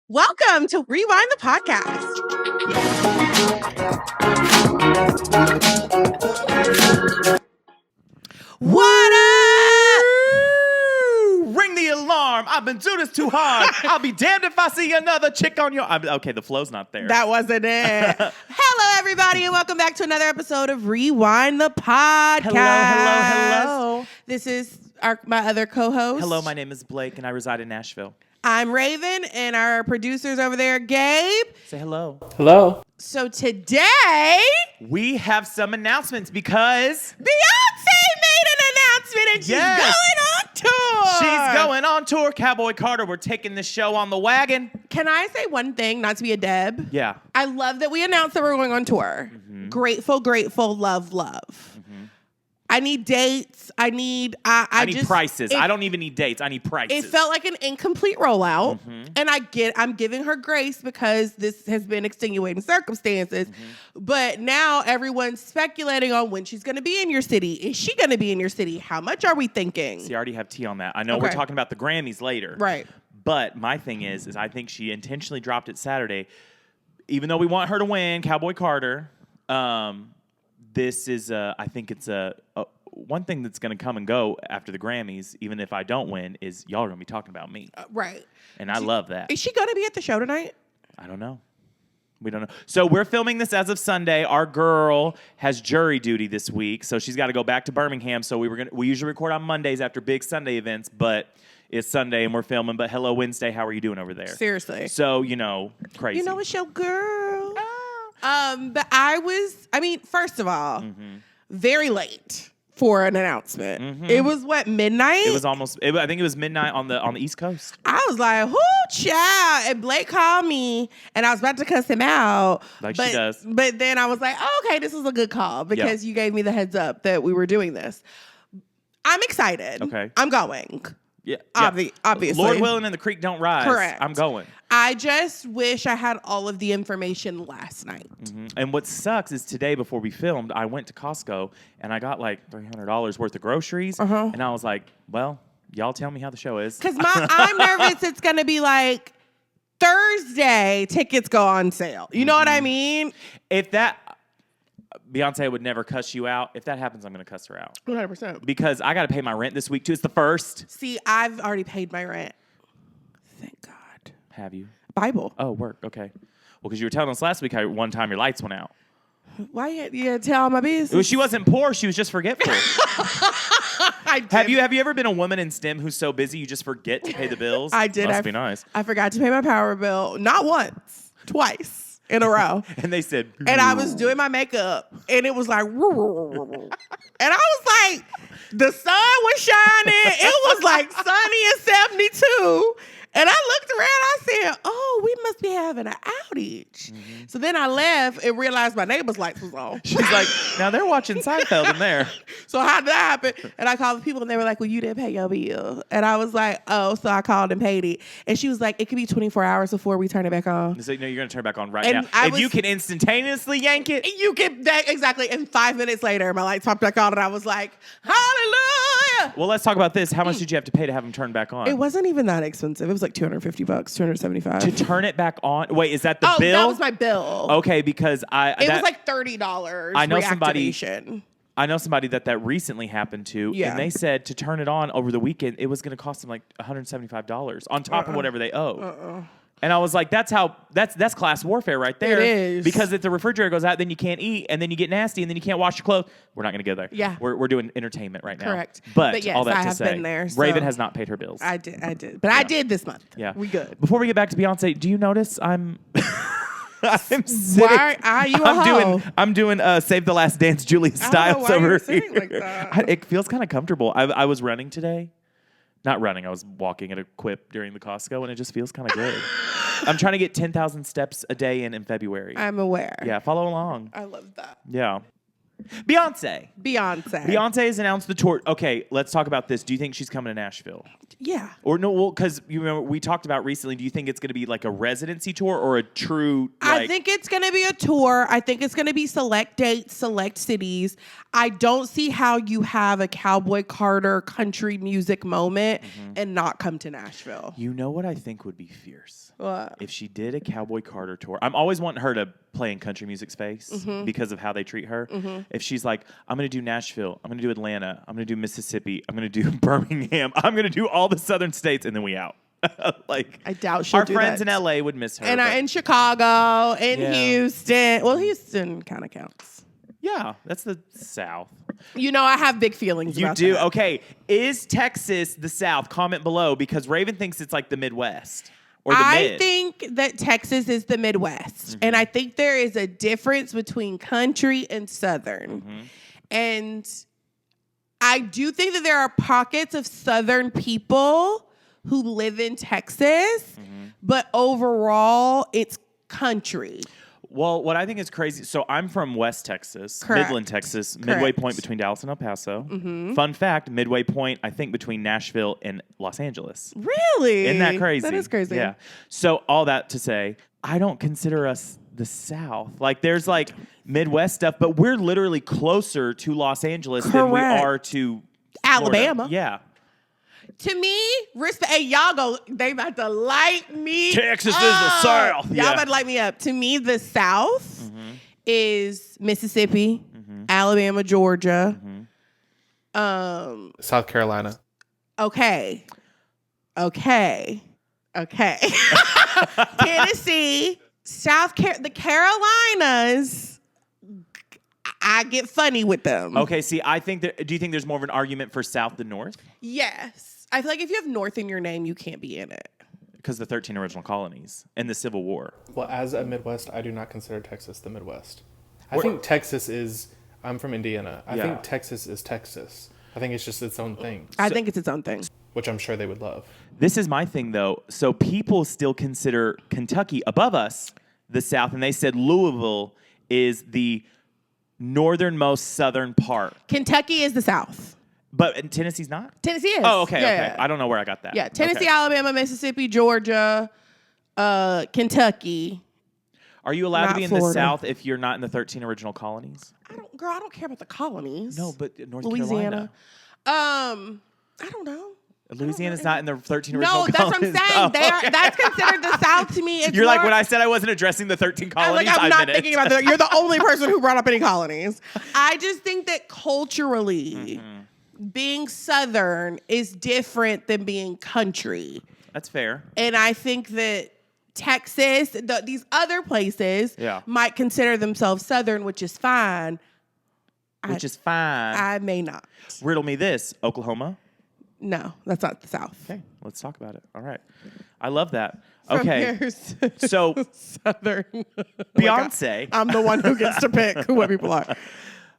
Welcome to Rewind the Podcast. What up? Ring the alarm. I've been doing this too hard. I'll be damned if I see another chick on your... Okay, the flow's not there. That wasn't it. Hello, everybody, and welcome back to another episode of Rewind the Podcast. Hello. This is my other co-host. Hello, my name is Blake, and I reside in Nashville. I'm Raven, and our producers over there, Gabe. Say hello. Hello. So today, We have some announcements because... Beyoncé made an announcement, and she's Yes. going on tour. She's going on tour. Cowboy Carter, we're taking the show on the wagon. Can I say one thing, not to be a Deb? Yeah. I love that we announced that we're going on tour. Mm-hmm. Grateful, love. I need dates. I need prices. I don't even need dates. I need prices. It felt like an incomplete rollout. Mm-hmm. And I'm giving her grace because this has been extenuating circumstances. Mm-hmm. But now everyone's speculating on when she's going to be in your city. Is she going to be in your city? How much are we thinking? See, I already have tea on that. I know we're Okay. talking about the Grammys later. Right. But my thing is I think she intentionally dropped it Saturday. Even though we want her to win, Cowboy Carter, this is, I think it's one thing that's going to come and go after the Grammys, even if I don't win, is y'all are going to be talking about me. Right. And I love that. Is she going to be at the show tonight? I don't know. We don't know. So we're filming this as of Sunday. Our girl has jury duty this week, so she's got to go back to Birmingham. So we usually record on Mondays after big Sunday events, but it's Sunday and we're filming. But hello, Wednesday. How are you doing over there? Seriously. So, crazy. You know, it's your girl. Ah. But first of all, very late for an announcement. Mm-hmm. It was midnight? It was I think it was midnight on the East Coast. I was like, whoo, child. And Blake called me and I was about to cuss him out. She does. But then I was like, oh, okay, this is a good call because you gave me the heads up that we were doing this. I'm excited. Okay. I'm going. Yeah. Obviously. Lord willing and the creek don't rise. Correct. I'm going. I just wish I had all of the information last night. Mm-hmm. And what sucks is today before we filmed, I went to Costco and I got like $300 worth of groceries. And I was like, well, y'all tell me how the show is. Because I'm nervous it's going to be like Thursday, tickets go on sale. You know what I mean? If that... Beyonce would never cuss you out. If that happens, I'm going to cuss her out. 100%. Because I got to pay my rent this week, too. It's the first. See, I've already paid my rent. Thank God. Have you? Bible. Oh, work. Okay. Well, because you were telling us last week how one time your lights went out. Why you tell all my business? She wasn't poor. She was just forgetful. I did. Have you ever been a woman in STEM who's so busy you just forget to pay the bills? I did. Must be nice. I forgot to pay my power bill. Not once. Twice. In a row. And they said... And I was doing my makeup. And it was like... And I was like... The sun was shining. It was like sunny and 72. And I looked around. I said, oh, we must be having an outage. So then I left and realized my neighbor's lights was on. She's like, now they're watching Seinfeld in there. So how did that happen? And I called the people and they were like, well, you didn't pay your bill. And I was like, oh, so I called and paid it. And she was like, it could be 24 hours before we turn it back on. So, no, you're going to turn it back on right And now. If you can instantaneously yank it. You get that exactly. And 5 minutes later, my lights popped back on and I was like, hallelujah. Well, let's talk about this. How much did you have to pay to have them turn back on? It wasn't even that expensive. It was like $250, $275. To turn it back on? Wait, is that the Oh, bill? that was my bill. Okay, because It was like $30. I know somebody that recently happened to, Yeah. and they said to turn it on over the weekend, it was going to cost them like $175 on top of whatever they owe. And I was like, that's class warfare right there. It is. Because if the refrigerator goes out, then you can't eat, and then you get nasty, and then you can't wash your clothes. We're not going to go there. Yeah. We're doing entertainment right now. Correct. But yes, all that I to have say, been there, so- Raven has not paid her bills. I did. But I did this month. Yeah. We good. Before we get back to Beyonce, do you notice I'm sitting, Why are you a hoe? I'm doing Save the Last Dance Julia I don't know Stiles why over you're here. sitting like that. It feels kind of comfortable. I was running today. Not running. I was walking at a Quip during the Costco, and it just feels kind of good. I'm trying to get 10,000 steps a day in February. I'm aware. Yeah, follow along. I love that. Yeah. Beyonce. Beyonce has announced the tour. Okay, let's talk about this. Do you think she's coming to Nashville? Yeah. Or no, well, because you remember we talked about recently, do you think it's going to be like a residency tour or a true, I think it's going to be a tour. I think it's going to be select dates, select cities. I don't see how you have a Cowboy Carter country music moment and not come to Nashville. You know what I think would be fierce? What? If she did a Cowboy Carter tour. I'm always wanting her to play in country music space because of how they treat her. If she's like, I'm going to do Nashville, I'm going to do Atlanta, I'm going to do Mississippi, I'm going to do Birmingham, I'm going to do all the southern states, and then we out. Like, I doubt she'll do that. Our friends in LA would miss her. And in Chicago, in Houston. Well, Houston kind of counts. Yeah, that's the South. You know, I have big feelings about You do? that. Okay. Is Texas the South? Comment below, because Raven thinks it's like the Midwest. Or the I think that Texas is the Midwest. And I think there is a difference between country and Southern. And I do think that there are pockets of Southern people who live in Texas, but overall, it's country. Well, what I think is crazy, so I'm from West Texas, Correct. Midland, Texas, Correct. midway point between Dallas and El Paso. Fun fact, midway point, I think, between Nashville and Los Angeles. Really? Isn't that crazy? That is crazy. Yeah. So all that to say, I don't consider us the South. Like, there's like Midwest stuff, but we're literally closer to Los Angeles than we are to Alabama. Florida. Yeah. To me, respect. Hey, y'all go. They about to light me. Texas up. is the South. Y'all about to light me up. To me, the South is Mississippi, Alabama, Georgia. South Carolina. Okay. Tennessee, the Carolinas. I get funny with them. Okay, see, I think do you think there's more of an argument for South than North? Yes. I feel like if you have North in your name, you can't be in it. Because the 13 original colonies and the Civil War. Well, as a Midwest, I do not consider Texas the Midwest. I think Texas is, I'm from Indiana. I think Texas is Texas. I think it's just its own thing. I think it's its own thing. Which I'm sure they would love. This is my thing, though. So people still consider Kentucky above us the South, and they said Louisville is the northernmost southern part. Kentucky is the South. But Tennessee's not? Tennessee is. Oh, okay, Yeah, okay. yeah. I don't know where I got that. Yeah, Tennessee, Okay. Alabama, Mississippi, Georgia, Kentucky. Are you allowed to Not be in Florida. the South if you're not in the 13 original colonies? I don't care about the colonies. No, but North Louisiana. Carolina. I don't know. Louisiana's not in the 13 original No, colonies. that's what I'm saying. Oh. That's considered the South to me. It's You're like, more- when I said I wasn't addressing the 13 colonies, I'm I not meant thinking it. about that. You're the only person who brought up any colonies. I just think that culturally, being Southern is different than being country. That's fair. And I think that Texas, these other places might consider themselves Southern, which is fine. Which is fine. I may not. Riddle me this. Oklahoma? No, that's not the South. Okay, let's talk about it. All right. I love that. From Okay. here's So, Southern. Beyonce. I'm the one who gets to pick who what people are.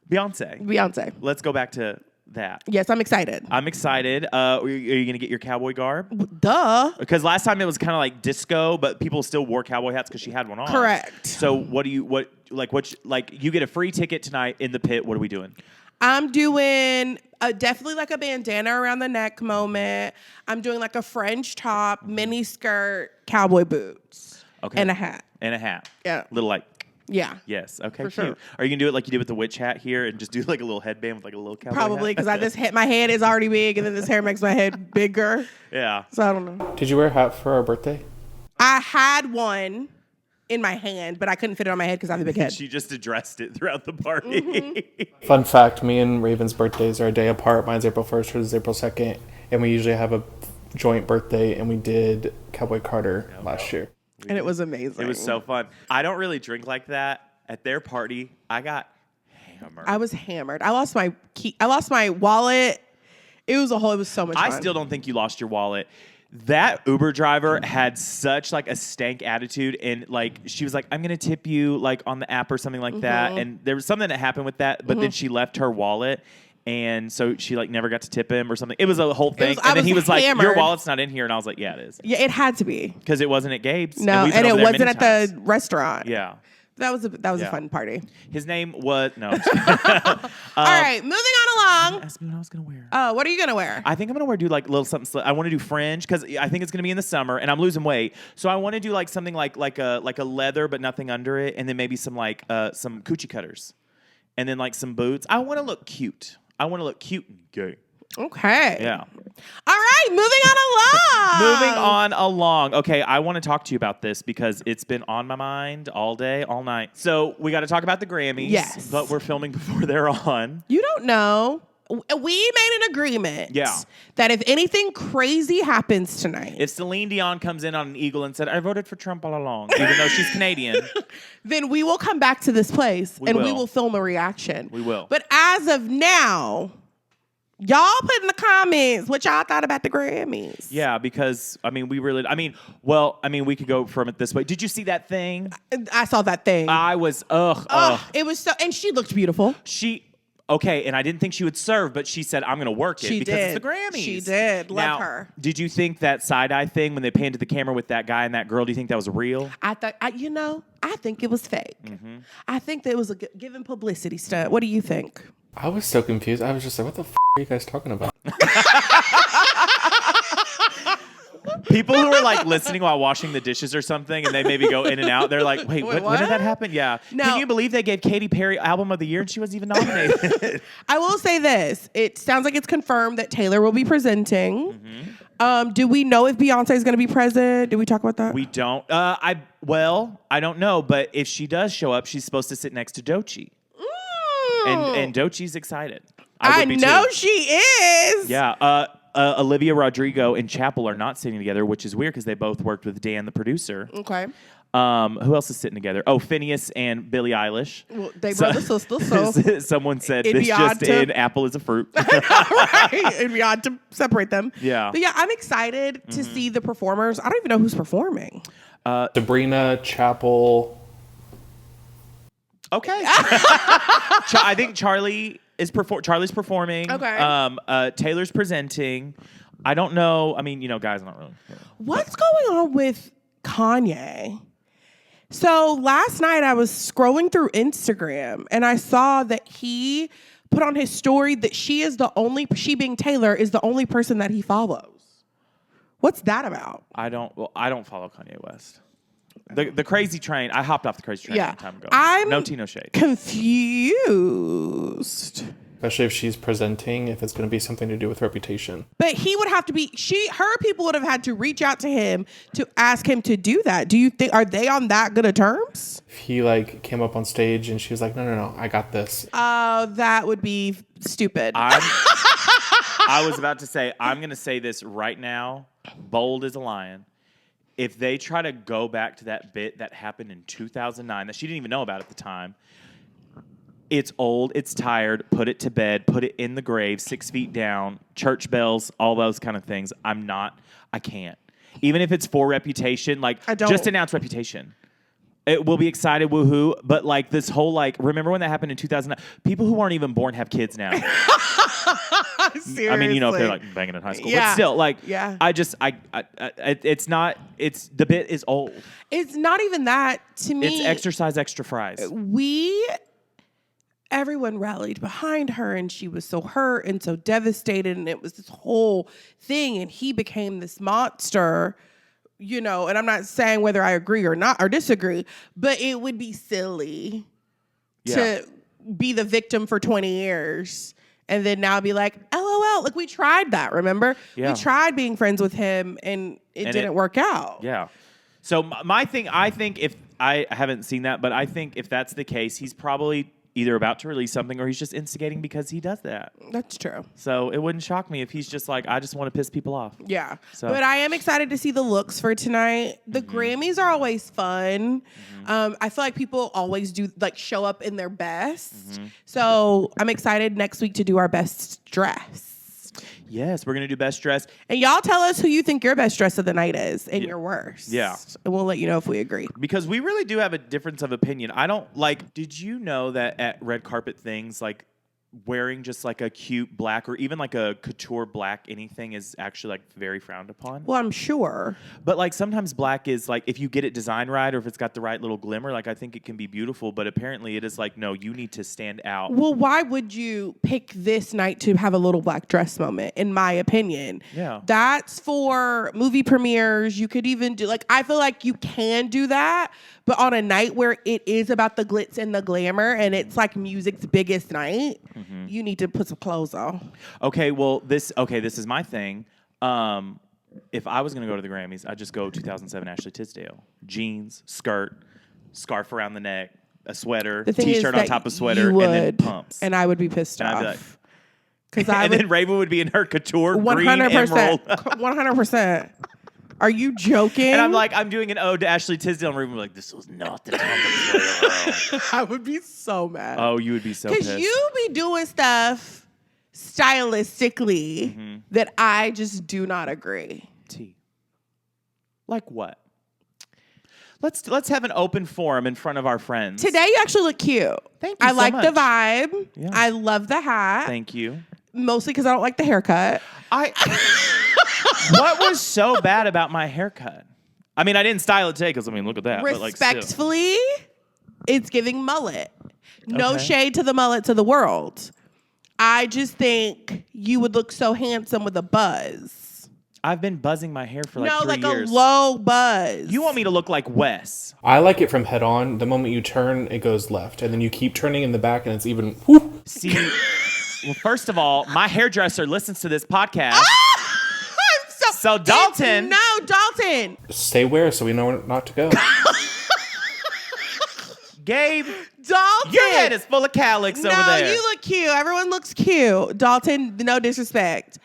Beyonce. Let's go back to that. Yes, I'm excited. I'm excited. Are you going to get your cowboy garb? Duh. Because last time it was kind of like disco, but people still wore cowboy hats because she had one on. Correct. So you get a free ticket tonight in the pit. What are we doing? I'm doing definitely like a bandana around the neck moment. I'm doing like a French top, mini skirt, cowboy boots, and a hat. And a hat. Yeah. Little like. Yeah. Yes. Okay. For cute. sure. Are you gonna do it like you did with the witch hat here, and just do like a little headband with like a little cowboy Probably hat? because my head is already big, and then this hair makes my head bigger. Yeah. So I don't know. Did you wear a hat for our birthday? I had one in my hand, but I couldn't fit it on my head because I have a big head. She just addressed it throughout the party. Fun fact, me and Raven's birthdays are a day apart. Mine's April 1st, hers is April 2nd. And we usually have a joint birthday, and we did Cowboy Carter last year. And it was amazing. It was so fun. I don't really drink like that. At their party, I got hammered. I was hammered. I lost my key. I lost my wallet. It was so much fun. I still don't think you lost your wallet. That Uber driver had such like a stank attitude, and like she was like, "I'm gonna tip you like on the app or something like that." And there was something that happened with that, but then she left her wallet, and so she like never got to tip him or something. It was a whole thing. And then he was like, "Your wallet's not in here," and I was like, "Yeah, it is." Yeah, it had to be because it wasn't at Gabe's. No, we've and been it over there wasn't many at times. the restaurant. Yeah. That was a fun party. His name was no. All right, moving on along. Ask me what I was gonna wear. What are you gonna wear? I think I'm gonna do like a little something. I want to do fringe because I think it's gonna be in the summer, and I'm losing weight. So I want to do like something like a leather, but nothing under it, and then maybe some some coochie cutters, and then like some boots. I want to look cute. I want to look cute and gay. Okay. Yeah. All right, moving on along. Moving on along. Okay, I want to talk to you about this because it's been on my mind all day, all night. So we got to talk about the Grammys. Yes. But we're filming before they're on. You don't know. We made an agreement. Yeah. That if anything crazy happens tonight, If Celine Dion comes in on an eagle and said, I voted for Trump all along, even though she's Canadian. then we will come back to this place we will film a reaction. We will. But as of now, y'all put in the comments what y'all thought about the Grammys. Yeah, because, we we could go from it this way. Did you see that thing? I saw that thing. I was, It was so, and she looked beautiful. Okay, and I didn't think she would serve, but she said, I'm going to work it because it's the Grammys. She did. Love now, her. Did you think that side-eye thing when they panned to the camera with that guy and that girl, do you think that was real? I thought, I think it was fake. Mm-hmm. I think that it was a given publicity stunt. What do you think? I was so confused. I was just like, what the are you guys talking about? People who are like listening while washing the dishes or something, and they maybe go in and out. They're like, "Wait, when did that happen?" Yeah. No. Can you believe they gave Katy Perry Album of the Year and she wasn't even nominated? I will say this: it sounds like it's confirmed that Taylor will be presenting. Mm-hmm. Do we know if Beyonce is going to be present? Did we talk about that? We don't. I don't know, but if she does show up, she's supposed to sit next to Doechii, and Doechii's excited. I know she is. Yeah. Olivia Rodrigo and Chappell are not sitting together, which is weird because they both worked with Dan, the producer. Okay. Who else is sitting together? Oh, Phineas and Billie Eilish. Well, they brother sister, so someone said this just in. Apple is a fruit. Right. It'd be odd to separate them. Yeah. But yeah, I'm excited to see the performers. I don't even know who's performing. Sabrina, Chappell. Okay. I think Charlie's performing. Okay. Taylor's presenting. I don't know. Guys, not really. What's going on with Kanye? So last night I was scrolling through Instagram and I saw that he put on his story that she being Taylor, is the only person that he follows. What's that about? I don't follow Kanye West. The crazy train. I hopped off the crazy train a long time ago. No tea, no shade. Confused. Especially if she's presenting, if it's going to be something to do with reputation. But he would have to be, her people would have had to reach out to him to ask him to do that. Do you think, are they on that good of terms? If he came up on stage and she was like, no, I got this. That would be stupid. I was about to say, I'm going to say this right now, bold as a lion. If they try to go back to that bit that happened in 2009 that she didn't even know about at the time, it's old, it's tired, put it to bed, put it in the grave, 6 feet down, church bells, all those kind of things. I can't. Even if it's for reputation, just announce reputation. It will be excited, woohoo. But this whole remember when that happened in 2009? People who aren't even born have kids now. Seriously. If they're banging in high school, yeah. but still, yeah. It's not. The bit is old. It's not even that to me. It's exercise, extra fries. Everyone rallied behind her, and she was so hurt and so devastated, and it was this whole thing, and he became this monster. And I'm not saying whether I agree or not or disagree, but it would be silly to be the victim for 20 years. And then now be like, LOL, we tried that, remember? Yeah. We tried being friends with him, and it didn't work out. Yeah. So my thing, I think if I haven't seen that, but I think if that's the case, he's probably either about to release something or he's just instigating because he does that. That's true. So it wouldn't shock me if he's just I just want to piss people off. Yeah. So. But I am excited to see the looks for tonight. The Grammys are always fun. I feel like people always do show up in their best. So I'm excited next week to do our best dress. Yes, we're going to do best dress. And y'all tell us who you think your best dress of the night is and your worst. Yeah. And we'll let you know if we agree. Because we really do have a difference of opinion. I don't did you know that at red carpet things, wearing just like a cute black or even like a couture black anything is actually like very frowned upon. Well, I'm sure. But like sometimes black is like if you get it designed right or if it's got the right little glimmer, like I think it can be beautiful. But apparently it is like, no, you need to stand out. Well, why would you pick this night to have a little black dress moment, in my opinion? Yeah. That's for movie premieres. You could even do, like, I feel like you can do that, but on a night where it is about the glitz and the glamour and it's like music's biggest night, you need to put some clothes on. Okay, well, this is my thing. If I was going to go to the Grammys, I'd just go 2007 Ashley Tisdale. Jeans, skirt, scarf around the neck, a sweater, The thing is T-shirt on that top of sweater, you and then would, pumps. And I would be pissed And I'd be off. Because I and would then Raven would be in her couture green emerald. 100%. Are you joking? And I'm like, I'm doing an ode to Ashley Tisdale, and Raven would be like, this was not the time to play around. I would be so mad. Oh, you would be so pissed. Because you be doing stuff stylistically that I just do not agree. T. Like what? Let's have an open forum in front of our friends. Today you actually look cute. Thank you I so like much. the vibe. Yeah. I love the hat. Thank you. Mostly because I don't like the haircut. What was so bad about my haircut? I mean, I didn't style it today because, I mean, look at that. But like, still. Respectfully, it's giving mullet. No Okay. shade to the mullet to the world. I just think you would look so handsome with a buzz. I've been buzzing my hair for like 3 like years. a low buzz. You want me to look like Wes? I like it from head on. The moment you turn, it goes left, and then you keep turning in the back, and it's even. Whoop. See, well, first of all, my hairdresser listens to this podcast. I'm So Dalton. Dalton. Stay where so we know where not to go. Gabe, Dalton. your head is full of calyx over there. No, you look cute. Everyone looks cute. Dalton, no disrespect.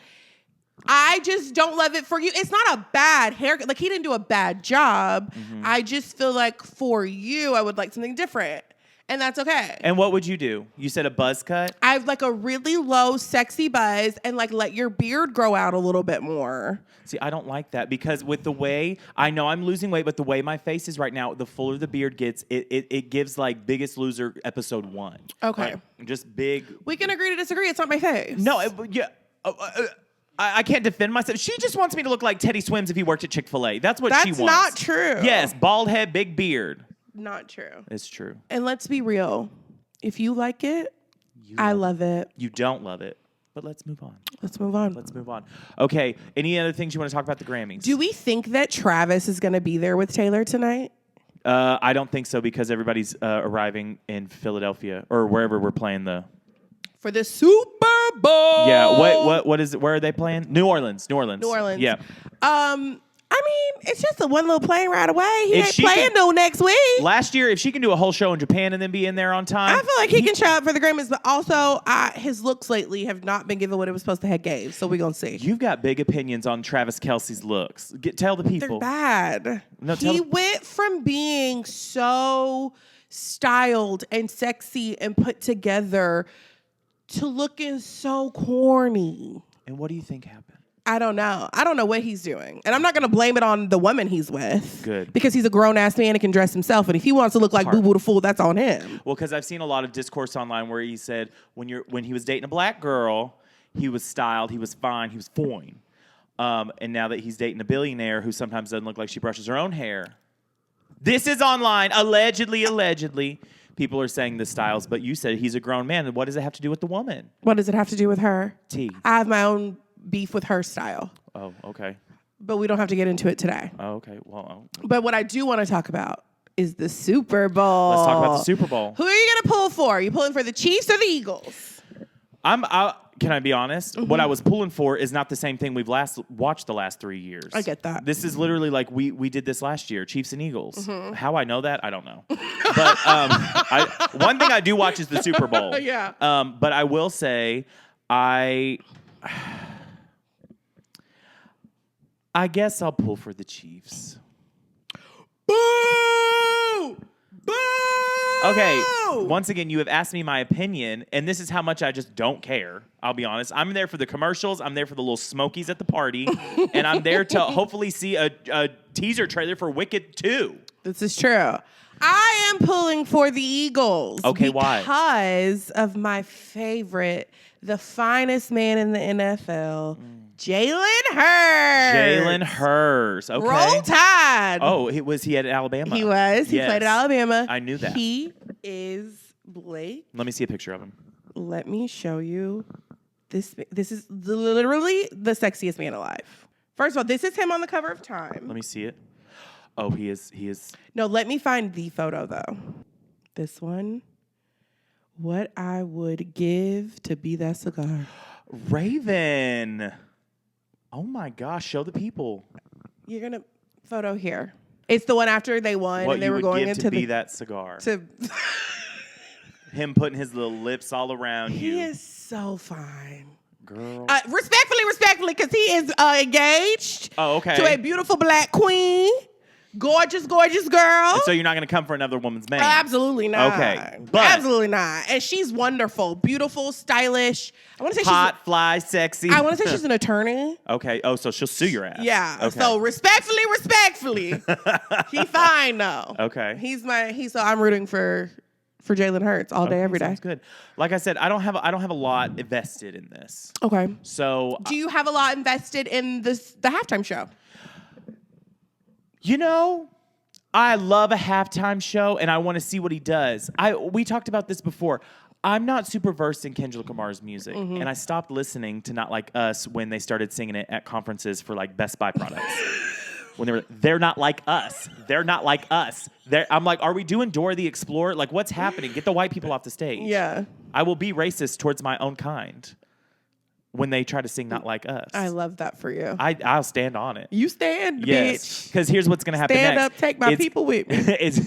I just don't love it for you. It's not a bad haircut. Like, he didn't do a bad job. I just feel like for you, I would like something different. And that's okay. And what would you do? You said a buzz cut? I have like a really low, sexy buzz and like let your beard grow out a little bit more. See, I don't like that because with the way, I know I'm losing weight, but the way my face is right now, the fuller the beard gets, it gives like Biggest Loser episode 1. Okay. Like, just big. We can agree to disagree. It's not my face. No, yeah. I can't defend myself. She just wants me to look like Teddy Swims if he worked at Chick-fil-A. That's what she That's wants. not true. Yes, bald head, big beard. Not true. It's true. And let's be real. If you like it, I love it. You don't love it, but let's move on. Let's move on. Let's move on. Okay, any other things you want to talk about the Grammys? Do we think that Travis is going to be there with Taylor tonight? I don't think so because everybody's arriving in Philadelphia or wherever we're playing the... For the Super Bowl. Yeah, what is it? Where are they playing? New Orleans. New Orleans. Yeah. I mean, it's just a one little plane ride away. He If ain't she playing can- no next week. Last year, if she can do a whole show in Japan and then be in there on time... I feel like he can show up for the Grammys, but also his looks lately have not been given what it was supposed to have gave. So we're going to see. You've got big opinions on Travis Kelce's looks. Tell the people. They're bad. No, he went from being so styled and sexy and put together to looking so corny. And what do you think happened? I don't know. I don't know what he's doing. And I'm not going to blame it on the woman he's with. Good. Because he's a grown-ass man and can dress himself. And if he wants to look like Boo Boo the Fool, that's on him. Well, because I've seen a lot of discourse online where he said when he was dating a black girl, he was styled, he was fine, he was fine. And now that he's dating a billionaire who sometimes doesn't look like she brushes her own hair. This is online. Allegedly. People are saying the styles, but you said he's a grown man. And what does it have to do with the woman? What does it have to do with her? T. I have my own beef with her style. Oh, okay. But we don't have to get into it today. Oh, okay. Well, But what I do want to talk about is the Super Bowl. let's talk about the Super Bowl. Who are you going to pull for? Are you pulling for the Chiefs or the Eagles? Can I be honest? What I was pulling for is not the same thing we've watched the last 3 years. I get that. This is literally like we did this last year, Chiefs and Eagles. How I know that, I don't know. But one thing I do watch is the Super Bowl. Yeah. But I will say, I guess I'll pull for the Chiefs. Boo! Boo! Okay, once again, you have asked me my opinion, and this is how much I just don't care. I'll be honest. I'm there for the commercials. I'm there for the little smokies at the party, and I'm there to hopefully see a teaser trailer for Wicked 2. This is true. I am pulling for the Eagles. Okay, why? Because of my favorite, the finest man in the NFL, Jalen Hurts. Jalen Hurts. Okay. Roll Tide. Oh, was he at Alabama? He was. He Yes. played at Alabama. I knew that. He is Blake. Let me see a picture of him. Let me show you. This is literally the sexiest man alive. First of all, this is him on the cover of Time. Let me see it. Oh, he is. No, let me find the photo, though. This one. What I would give to be that cigar. Raven. Oh my gosh, show the people. You're going to photo here. It's the one after they won What and they you were would going give into to be that cigar. Him putting his little lips all around you. He is so fine. Girl. Respectfully, because he is engaged Oh, okay. to a beautiful black queen. Gorgeous girl. And so you're not going to come for another woman's man? Absolutely not. Okay, but- absolutely not. And she's wonderful, beautiful, stylish. I want to say Hot, fly, sexy. I want to say she's an attorney. Okay. Oh, so she'll sue your ass. Yeah. Okay. So respectfully, he fine though. Okay. So I'm rooting for Jalen Hurts all day, every day. Sounds good. Like I said, I don't have a lot invested in this. Okay. So Do you have a lot invested in the halftime show? you know, I love a halftime show, and I want to see what he does. We talked about this before. I'm not super versed in Kendrick Lamar's music, and I stopped listening to Not Like Us when they started singing it at conferences for like Best Buy products. When they're not like us. They're not like us. I'm like, are we doing Dora the Explorer? Like, what's happening? Get the white people off the stage. Yeah. I will be racist towards my own kind when they try to sing Not Like Us. I love that for you. I'll stand on it. You stand, Yes, bitch. because here's what's going to happen Stand next. up, take my people with me. It's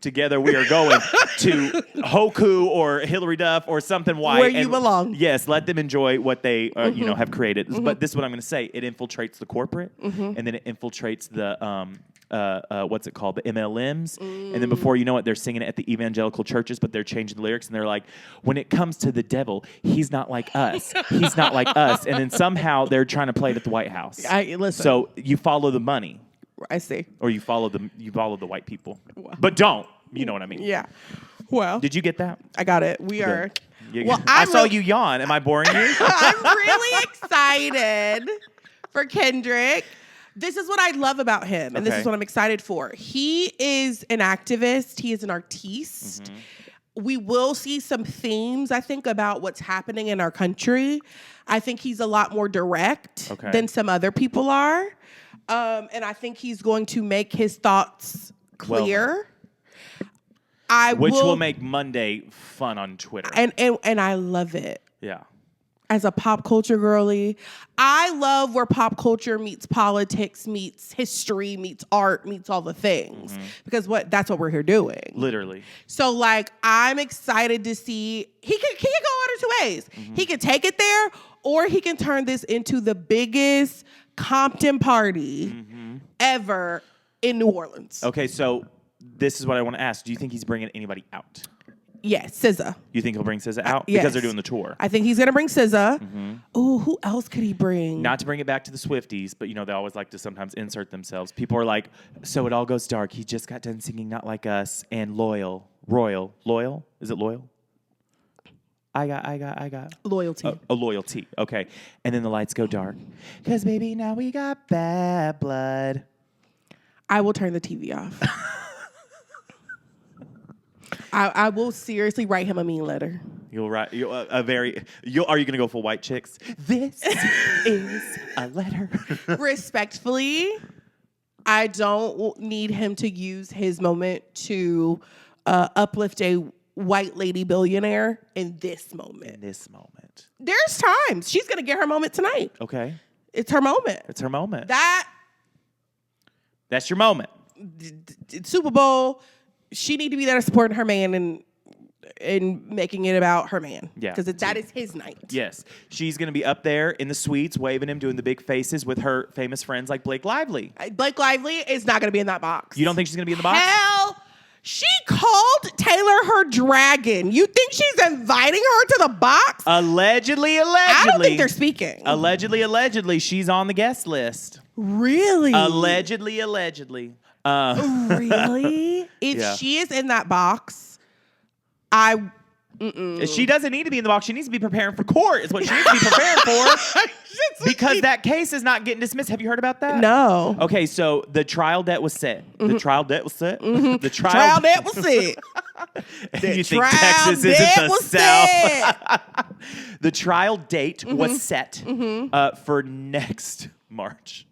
together we are going to Hoku or Hillary Duff or something white. Where you belong. Yes, let them enjoy what they have created. But this is what I'm going to say. It infiltrates the corporate, and then it infiltrates the what's it called? The MLMs. And then before you know it, they're singing it at the evangelical churches, but they're changing the lyrics, and they're like, when it comes to the devil, he's not like us. He's not like us. And then somehow they're trying to play it at the White House. Listen. So you follow the money. I see. Or you follow the white people. But don't. You know what I mean. Yeah. Well, Did you get that? I got it. We are. Well, I saw you yawn. Am I boring you? I'm really excited for Kendrick. This is what I love about him, and this Okay. is what I'm excited for. He is an activist. He is an artiste. We will see some themes, I think, about what's happening in our country. I think he's a lot more direct Okay. than some other people are. And I think he's going to make his thoughts clear. Which will make Monday fun on Twitter. And I love it. Yeah. As a pop culture girly, I love where pop culture meets politics, meets history, meets art, meets all the things. Because that's what we're here doing. Literally. So like I'm excited to see he can go one or two ways. He can take it there, or he can turn this into the biggest Compton party ever in New Orleans. Okay, so this is what I want to ask. Do you think he's bringing anybody out? Yes, SZA. You think he'll bring SZA out? Yes. Because they're doing the tour. I think he's gonna bring SZA. Ooh, who else could he bring? Not to bring it back to the Swifties, but they always like to sometimes insert themselves. People are like, so it all goes dark. He just got done singing Not Like Us and Royal. Is it Loyal? I got. Loyalty. A loyalty. Okay. And then the lights go dark. Because baby, now we got bad blood. I will turn the TV off. I will seriously write him a mean letter. You'll write Are you gonna go for white chicks? This is a letter. Respectfully, I don't need him to use his moment to uplift a white lady billionaire in this moment. There's times she's gonna get her moment tonight. Okay. It's her moment. It's her moment. That's your moment. Super Bowl. She need to be there supporting her man and making it about her man. Yeah. Because that is his night. Yes. She's going to be up there in the suites waving him, doing the big faces with her famous friends like Blake Lively. Blake Lively is not going to be in that box. You don't think she's going to be in the box? Hell, she called Taylor her dragon. You think she's inviting her to the box? Allegedly. I don't think they're speaking. Allegedly, she's on the guest list. Really? Allegedly. Really? If she is in that box, She doesn't need to be in the box. She needs to be preparing for court is what she needs to be preparing for. Because that case is not getting dismissed. Have you heard about that? No. Okay, so the trial debt was set. The trial debt was set. The Trial debt was set. You think Texas isn't the South? The trial date was set for next March.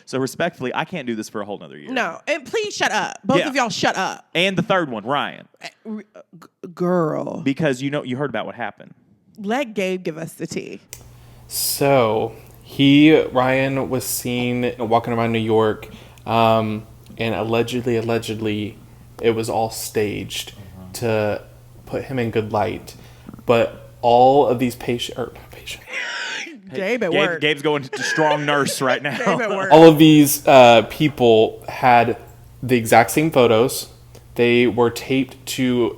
So respectfully, I can't do this for a whole nother year. No, and please shut up. Both of y'all shut up. And the third one, Ryan. Girl. Because you heard about what happened. Let Gabe give us the tea. So Ryan was seen walking around New York, and allegedly, it was all staged to put him in good light. But all of these patients. Gabe's going to strong nurse right now. Gabe at work. All of these people had the exact same photos. They were taped to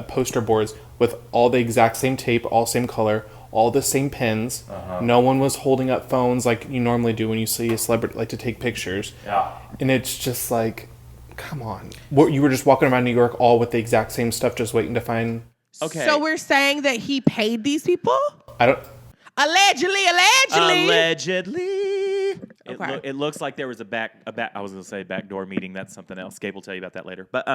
poster boards with all the exact same tape, all same color, all the same pins. No one was holding up phones like you normally do when you see a celebrity like to take pictures. Yeah. And it's just like, come on. You were just walking around New York all with the exact same stuff, just waiting to find. Okay. So we're saying that he paid these people? I don't. Allegedly. Okay. It looks like there was a I was going to say backdoor meeting. That's something else. Gabe will tell you about that later. But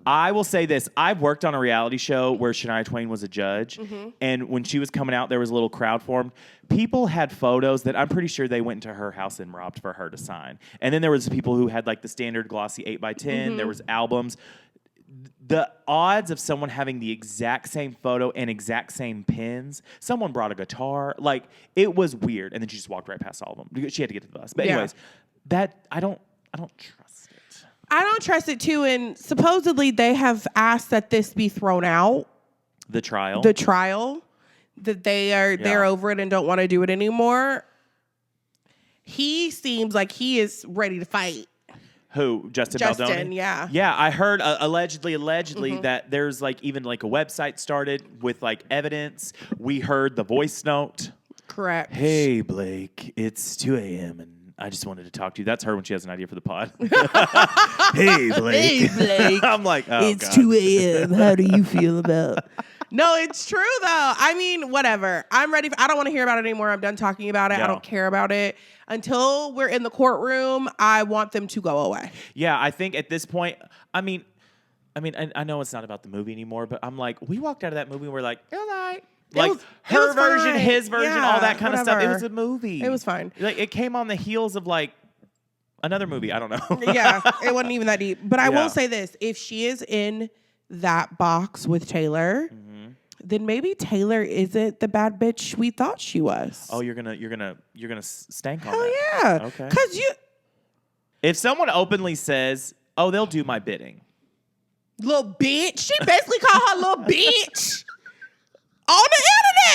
I will say this. I've worked on a reality show where Shania Twain was a judge. And when she was coming out, there was a little crowd formed. People had photos that I'm pretty sure they went into her house and robbed for her to sign. And then there was people who had like the standard glossy 8x10. There was albums. The odds of someone having the exact same photo and exact same pins, someone brought a guitar, like it was weird. And then she just walked right past all of them because she had to get to the bus. But anyways, that I don't trust it. I don't trust it too. And supposedly they have asked that this be thrown out. The trial, that they're over it and don't want to do it anymore. He seems like he is ready to fight. Who? Justin Baldoni? Yeah. Yeah, I heard allegedly that there's even a website started with evidence. We heard the voice note. Correct. Hey, Blake, it's 2 a.m. and I just wanted to talk to you. That's her when she has an idea for the pod. Hey, Blake. Hey, Blake. I'm like, oh, it's God. 2 a.m. How do you feel about? No, it's true though. I mean, whatever. I'm ready. I don't want to hear about it anymore. I'm done talking about it. Yeah. I don't care about it. Until we're in the courtroom, I want them to go away. Yeah, I think at this point, I know it's not about the movie anymore, but I'm like, we walked out of that movie and we're like, it was all right. Her version, fine. his version, all that kind of stuff. It was a movie. It was fine. It came on the heels of another movie. I don't know. Yeah, it wasn't even that deep. But I will say this: if she is in that box with Taylor, then maybe Taylor isn't the bad bitch we thought she was. Oh, you're gonna stank on Hell that. yeah. Okay. Because If someone openly says, "Oh, they'll do my bidding," little bitch, she basically called her little bitch on the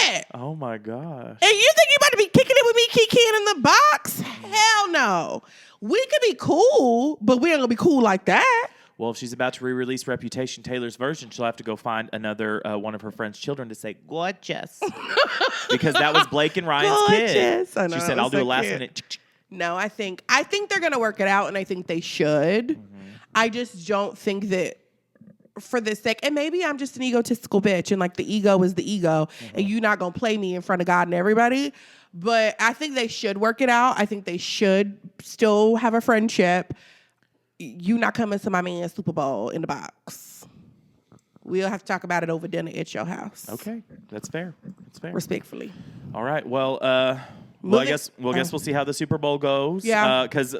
internet. Oh my gosh. And you think you about to be kicking it with me, Kikiing in the box? Hell no. We could be cool, but we ain't gonna be cool like that. Well, if she's about to re-release Reputation, Taylor's version, she'll have to go find another one of her friend's children to say gorgeous, because that was Blake and Ryan's Gorgeous. kid. I know, She said, it "I'll was do so a last cute. minute." No, I think they're gonna work it out, and I think they should. I just don't think that for the sake, and maybe I'm just an egotistical bitch, and the ego is the ego, and you're not gonna play me in front of God and everybody. But I think they should work it out. I think they should still have a friendship. You not coming to my man's Super Bowl in the box. We'll have to talk about it over dinner at your house. Okay, that's fair. That's fair. Respectfully. All right. Well, I guess we'll see how the Super Bowl goes. Yeah. Because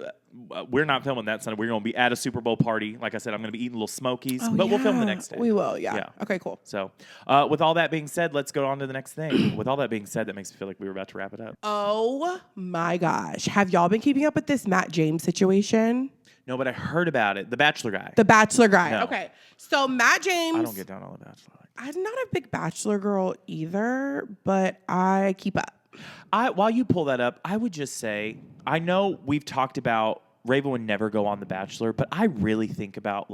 we're not filming that Sunday. We're going to be at a Super Bowl party. Like I said, I'm going to be eating little Smokies, but we'll film the next day. We will. Yeah. Okay. Cool. So, with all that being said, let's go on to the next thing. With all that being said, that makes me feel like we were about to wrap it up. Oh my gosh! Have y'all been keeping up with this Matt James situation? No, but I heard about it. The Bachelor guy. The Bachelor guy. No. Okay. So Matt James. I don't get down on the Bachelor. I'm not a big Bachelor girl either, but I keep up. While you pull that up, I would just say, I know we've talked about Raven would never go on The Bachelor, but I really think about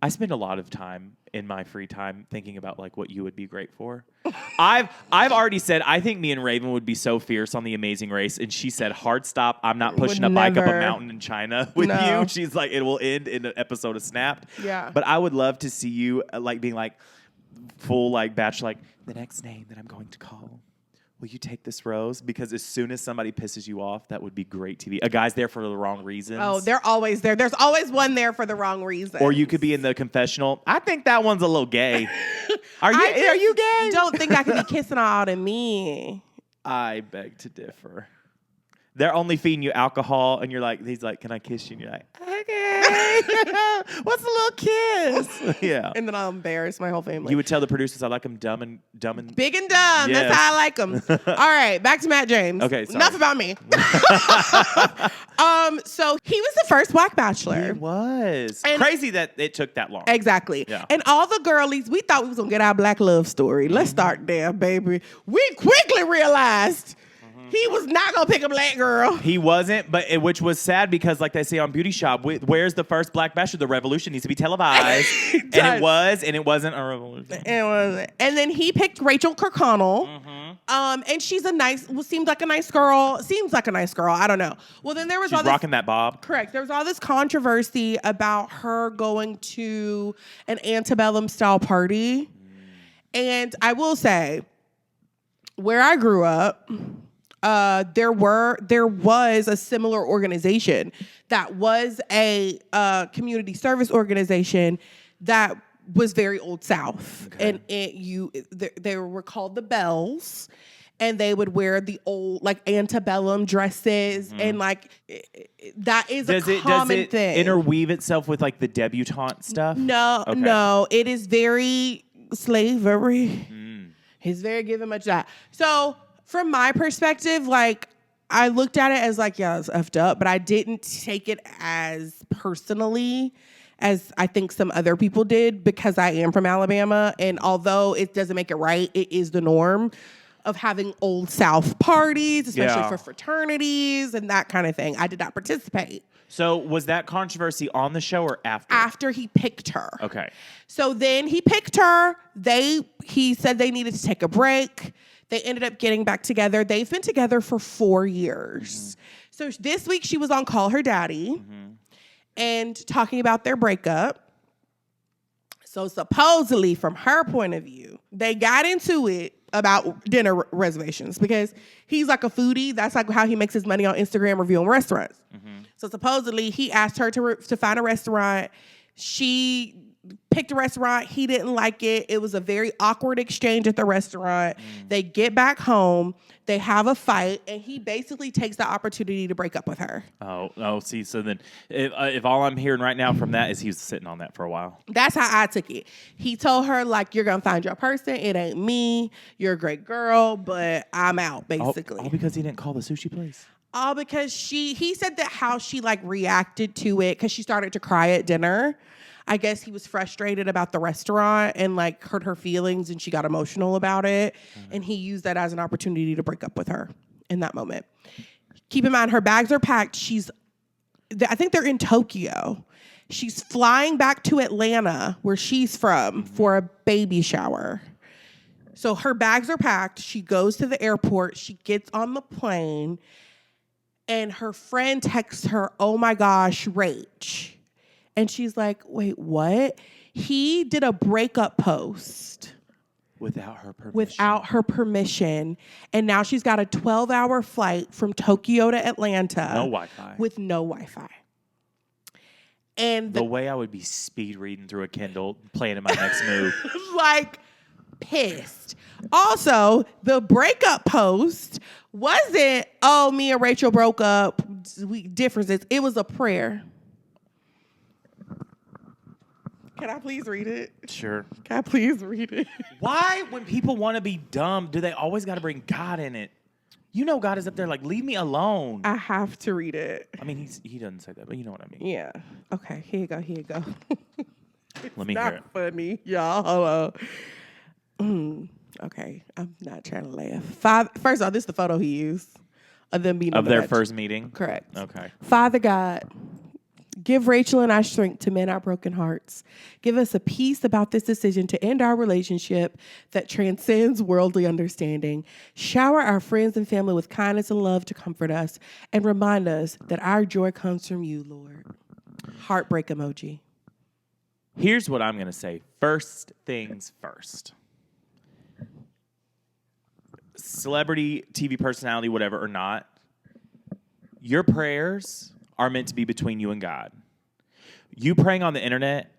I spend a lot of time in my free time thinking about like what you would be great for. I've already said I think me and Raven would be so fierce on The Amazing Race, and she said, "Hard stop. I'm not pushing a bike up a mountain in China with No. you." She's like, "It will end in an episode of Snapped." Yeah. But I would love to see you like being like full like Bachelor, like the next name that I'm going to call. Will you take this rose? Because as soon as somebody pisses you off, that would be great TV. A guy's there for the wrong reasons. Oh, they're always there. There's always one there for the wrong reason. Or you could be in the confessional. I think that one's a little gay. Are you gay? Don't think I could be kissing all to me. I beg to differ. They're only feeding you alcohol, and you're like, he's like, "Can I kiss you?" And you're like, "Okay." What's a little kiss? Yeah. And then I'll embarrass my whole family. You would tell the producers, "I like them dumb and big and dumb. Yes. That's how I like them. All right, back to Matt James. Okay, sorry. Enough about me. So he was the first Black Bachelor. It was And- crazy that it took that long. Exactly. Yeah. And all the girlies, we thought we was gonna get our Black love story. Let's start there, baby. We quickly realized he was not gonna pick a Black girl. He wasn't, which was sad because, like they say on Beauty Shop, where's the first Black Bachelor? The revolution needs to be televised, and it was, and it wasn't a revolution. It wasn't. And then he picked Rachael Kirkconnell. And she's seemed like a nice girl. Seems like a nice girl. I don't know. Well, then there was She's all this, rocking that bob. correct. There was all this controversy about her going to an antebellum style party. And I will say, where I grew up, there was a similar organization that was a community service organization that was very Old South. Okay. And they were called the Bells, and they would wear the old like antebellum dresses, and like that is a common does it thing. interweave itself with like the debutante stuff? No, Okay. no, it is very slavery. He's very given much that. So from my perspective, like I looked at it as like, yeah, it's effed up, but I didn't take it as personally as I think some other people did because I am from Alabama. And although it doesn't make it right, it is the norm of having Old South parties, especially for fraternities and that kind of thing. I did not participate. So was that controversy on the show or after? After he picked her. Okay. So then he picked her. He said they needed to take a break. They ended up getting back together. They've been together for 4 years. So this week she was on Call Her Daddy and talking about their breakup. So supposedly from her point of view, they got into it about dinner reservations because he's like a foodie. That's like how he makes his money on Instagram reviewing restaurants. So supposedly he asked her to find a restaurant. She picked a restaurant. He didn't like it. It was a very awkward exchange at the restaurant. They get back home. They have a fight, and he basically takes the opportunity to break up with her. Oh, see, so then if all I'm hearing right now from that is he was sitting on that for a while. That's how I took it. He told her, like, you're going to find your person. It ain't me. You're a great girl, but I'm out, basically. All because he didn't call the sushi place? All because he said that how she, like, reacted to it, because she started to cry at dinner. I guess he was frustrated about the restaurant and like hurt her feelings and she got emotional about it. And he used that as an opportunity to break up with her in that moment. Keep in mind, her bags are packed. I think they're in Tokyo. She's flying back to Atlanta, where she's from, for a baby shower. So her bags are packed. She goes to the airport. She gets on the plane and her friend texts her, "Oh my gosh, Rach." And she's like, wait, what? He did a breakup post. Without her permission. Without her permission. And now she's got a 12-hour flight from Tokyo to Atlanta. No Wi-Fi. With no Wi-Fi. And the way I would be speed reading through a Kindle, planning my next move. like, pissed. Also, the breakup post wasn't, oh, me and Rachel broke up, differences. It was a prayer. Can I please read it? Sure. Can I please read it? Why, when people want to be dumb, do they always got to bring God in it? You know God is up there like, leave me alone. I have to read it. I mean, he doesn't say that, but you know what I mean. Yeah. Okay, here you go. Let me hear it. Not funny, y'all. Hold on. Okay, I'm not trying to laugh. First off, this is the photo he used of them being Of on the their bench. first meeting? Correct. Okay. Father God, Give Rachael and I strength to mend our broken hearts. Give us a peace about this decision to end our relationship that transcends worldly understanding. Shower our friends and family with kindness and love to comfort us and remind us that our joy comes from you, Lord. Heartbreak emoji. Here's what I'm going to say. First things first. Celebrity, TV personality, whatever or not, your prayers are meant to be between you and God. You praying on the internet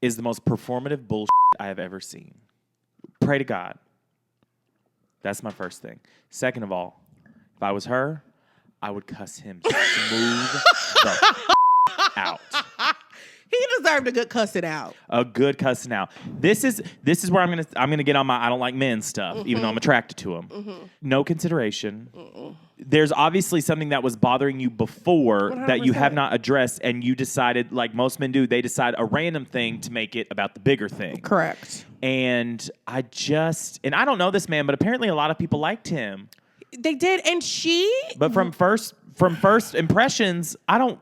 is the most performative bullshit I have ever seen. Pray to God. That's my first thing. Second of all, if I was her, I would cuss him smooth the out. He deserved a good cussing out. A good cussing out. This is where I'm gonna get on my I don't like men stuff, even though I'm attracted to them. No consideration. There's obviously something that was bothering you before 100%. that you have not addressed, and you decided, like most men do, they decide a random thing to make it about the bigger thing. Correct. And I don't know this man, but apparently a lot of people liked him. They did, and she. But from first impressions, I don't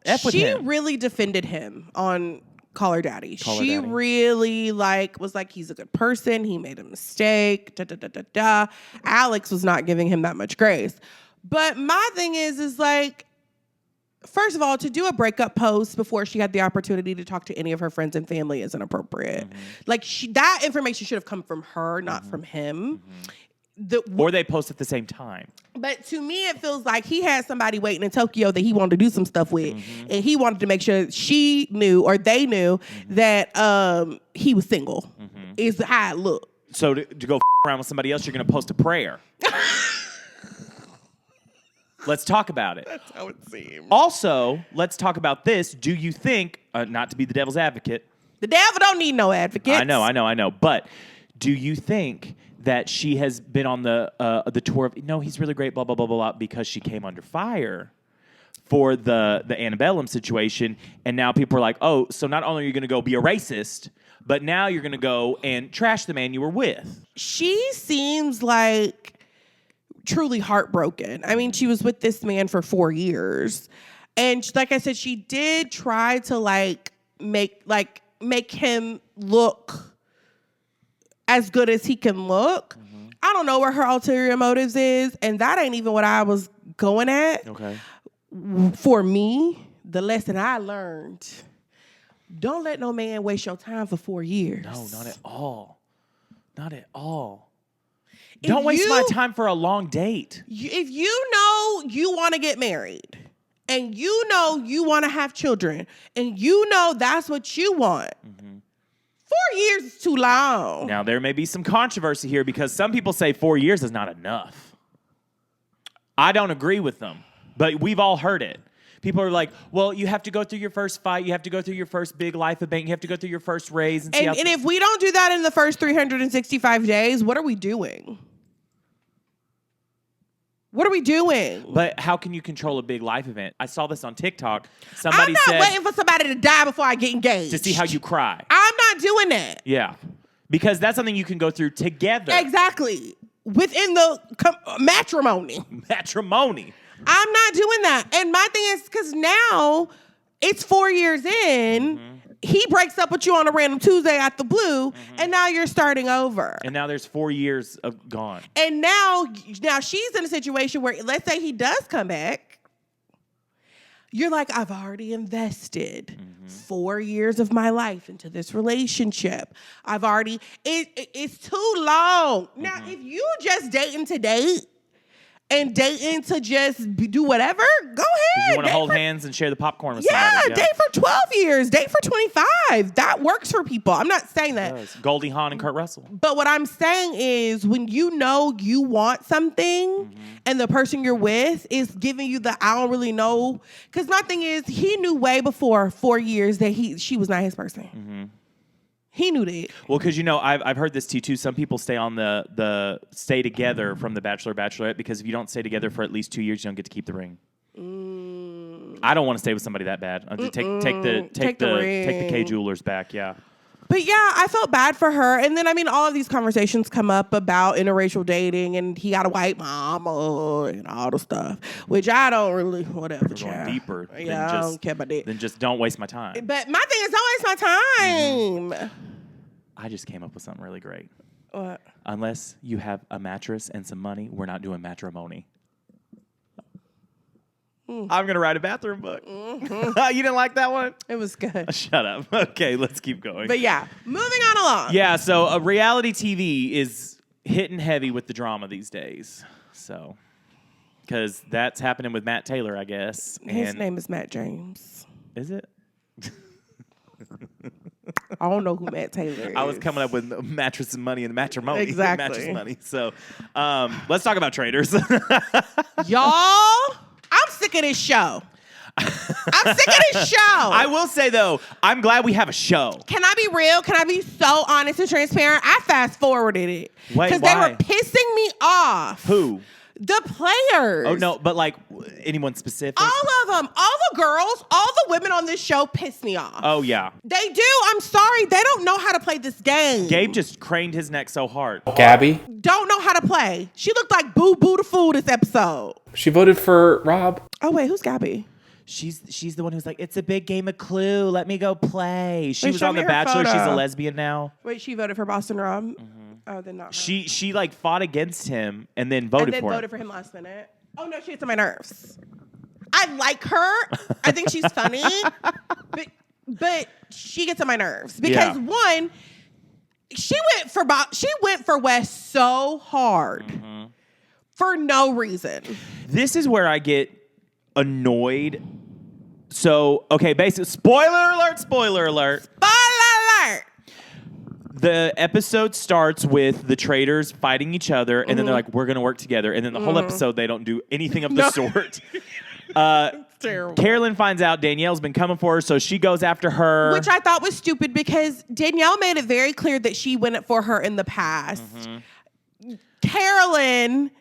F with him. She really defended him on Call Her Daddy. She Daddy. really was like, he's a good person. He made a mistake. Da, da, da, da, da. Alex was not giving him that much grace. But my thing is like, first of all, to do a breakup post before she had the opportunity to talk to any of her friends and family is inappropriate. Like that information should have come from her, not from him. Or they post at the same time. But to me, it feels like he had somebody waiting in Tokyo that he wanted to do some stuff with. And he wanted to make sure she knew or they knew that he was single, is how it looked. So to go around with somebody else, you're going to post a prayer. Let's talk about it. That's how it seems. Also, let's talk about this. Do you think, not to be the devil's advocate. The devil don't need no advocates. I know. But do you think that she has been on the tour of, no, he's really great, blah, blah, blah, blah, blah, because she came under fire for the antebellum situation, and now people are like, oh, so not only are you going to go be a racist, but now you're going to go and trash the man you were with. She seems like truly heartbroken. I mean, she was with this man for 4 years. And like I said, she did try to make him look as good as he can look. I don't know where her ulterior motives is, and that ain't even what I was going at. Okay. For me, the lesson I learned, don't let no man waste your time for 4 years. No, not at all. Not at all. Don't waste my time for a long date. If you know you want to get married, and you know you want to have children, and you know that's what you want, 4 years is too long. Now, there may be some controversy here because some people say 4 years is not enough. I don't agree with them, but we've all heard it. People are like, well, you have to go through your first fight. You have to go through your first big life event. You have to go through your first raise. And if we don't do that in the first 365 days, what are we doing? What are we doing? But how can you control a big life event? I saw this on TikTok. I'm not waiting for somebody to die before I get engaged. To see how you cry. I'm not doing that. Yeah. Because that's something you can go through together. Exactly. Within the matrimony. Matrimony. I'm not doing that. And my thing is, because now it's 4 years in, he breaks up with you on a random Tuesday out the blue, and now you're starting over. And now there's 4 years of gone. And now she's in a situation where, let's say he does come back, you're like, I've already invested 4 years of my life into this relationship. It's too long. Now, if you just dating to date, and dating to just do whatever, go ahead. You want to hold hands and share the popcorn with somebody. somebody. Yeah, date for 12 years, date for 25. That works for people. I'm not saying that. Goldie Hawn and Kurt Russell. But what I'm saying is when you know you want something and the person you're with is giving you the I don't really know. Because my thing is he knew way before 4 years that she was not his person. He knew that. Well, because I've heard this too. Some people stay on the stay together from the Bachelor, Bachelorette because if you don't stay together for at least 2 years, you don't get to keep the ring. I don't want to stay with somebody that bad. Take the K Jewelers back. Yeah. But yeah, I felt bad for her. And then, I mean, all of these conversations come up about interracial dating and he got a white mama and all the stuff, which I don't really, whatever. We're going deeper. Yeah, I don't care about that. Then just don't waste my time. But my thing is, don't waste my time. I just came up with something really great. What? Unless you have a mattress and some money, we're not doing matrimony. I'm going to write a bathroom book. You didn't like that one? It was good. Shut up. Okay, let's keep going. But yeah, moving on along. Yeah, so reality TV is hitting heavy with the drama these days. So, because that's happening with Matt Taylor, I guess. His name is Matt James. Is it? I don't know who Matt Taylor is. I was coming up with mattress and money and matrimony. Exactly. Mattress money. So, let's talk about Traitors. Y'all, I'm sick of this show. I'm sick of this show. I will say, though, I'm glad we have a show. Can I be real? Can I be so honest and transparent? I fast forwarded it. Wait, because they why? were pissing me off. Who? The players. Oh, no, but like anyone specific? All of them. All the girls, all the women on this show piss me off. Oh, yeah. They do. I'm sorry. They don't know how to play this game. Gabe just craned his neck so hard. Gabby, don't know how to play. She looked like Boo Boo the Fool this episode. she voted for Rob. Oh, wait. Who's Gabby? She's the one who's like, it's a big game of Clue. Let me go play. She Wait, was show on me The her Bachelor. photo. She's a lesbian now. Wait, she voted for Boston Rob? Oh, then not her. She like fought against him and then voted and then for voted him. for him last minute. Oh, no, she gets on my nerves. I like her. I think she's funny. but she gets on my nerves. Because, one, she went for Wes so hard for no reason. This is where I get annoyed. So, okay, basically, spoiler alert. Spoiler alert. The episode starts with the Traitors fighting each other, and then they're like, we're going to work together. And then the whole episode, they don't do anything of the sort. Terrible. Carolyn finds out Danielle's been coming for her, so she goes after her. Which I thought was stupid because Danielle made it very clear that she went for her in the past. Carolyn,